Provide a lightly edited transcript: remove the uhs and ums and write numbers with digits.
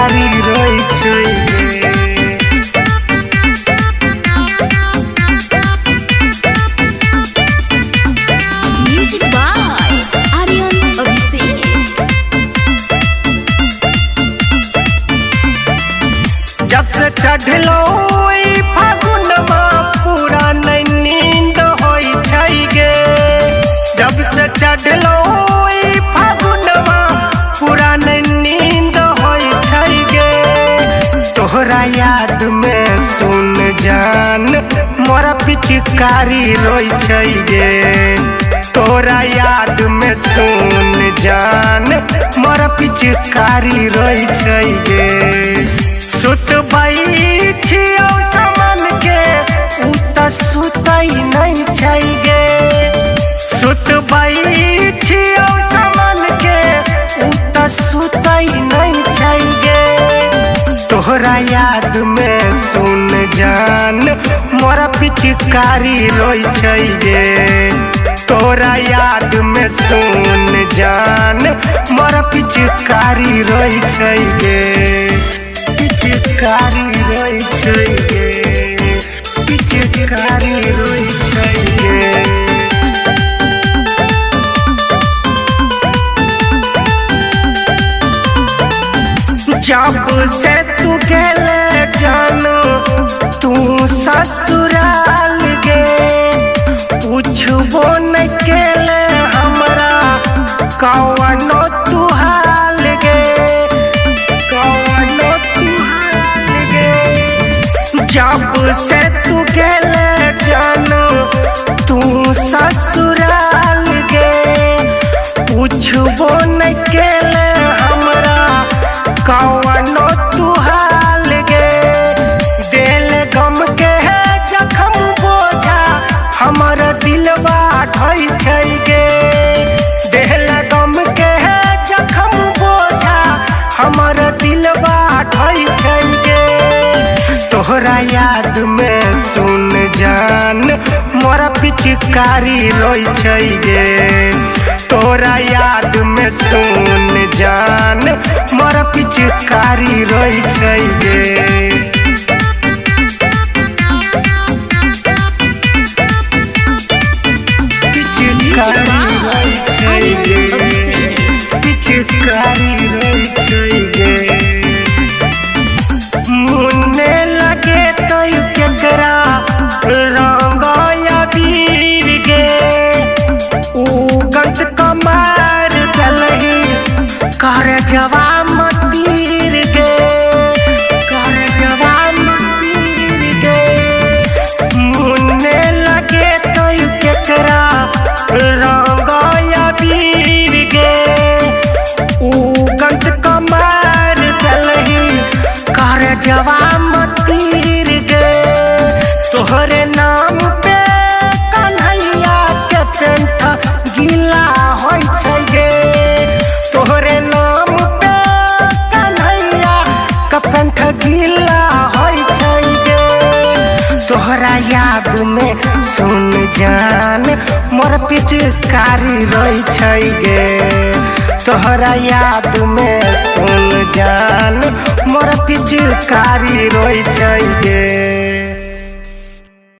पिचकारी रोई छुई Music by Aryan Abhishek. जब से चढ़लो फागुनमा पूरा नहीं नींद होई छई गे। जब से चढ़लो फागुनमा पूरा नहीं नींद होई छई गे। तोहरा याद में सुन जान मोरा पिचकारी रोई छई गे। तोरा याद में सुन जान मोरा पिचकारी रोई छई गे। सुत बैठियो सामान के उत सुतई नहीं छई गे। सुत बैठियो सामान के उत सुतई नहीं छई गे। तोहरा याद में सुन जान मोरा पिचकारी रोई छई गे। तोरा याद में सुन जान मोरा पिचकारी रोई छई गे। पिचकारी रोई छई गे। पिचकारी रोई छई गे। जब से तू गेले जानो तू ससुराल गे। पूछबो न केले हमरा कौनो तू हाल गे। कौनो तू हाल गे। जब से तू गेले जानो तू ससुराल गे। पूछबो न केले हमरा कौनो तू हाल गे। दिल गम के जखम बोझा हमर दिलवा ढोई छई गे। दिल गम के जखम बोझा हमर दिलवा ढोई छई गे। तोहरा याद में सुन जान मोरा पिचकारी रोई छई गे। तोरा याद में सुन जान मोरा पिचकारी रोई छई गे। पिचकारी रोई छई गे। पिचकारी रोई छई गे। मुन्ने लगे तो केकरा रंग अबीर गे। उगत कमार चलही कर जवाम तीर गे। कर जवाम तीर गे। मुन्ने लगे तो केकरा रंग अबीर गे। उगत कमार चलही कर जवाम तीर गे। तोहरे नाम पे कन्हैया के पेंट गीला होई छई गे। तोहरे नाम पे कन्हैया का पेंट गीला होई छई गे। तोहरा याद में सुन जान मोर पिचकारी रोई छई गे। तोहरा याद में सुन जान मोर पिचकारी रोई छई गे।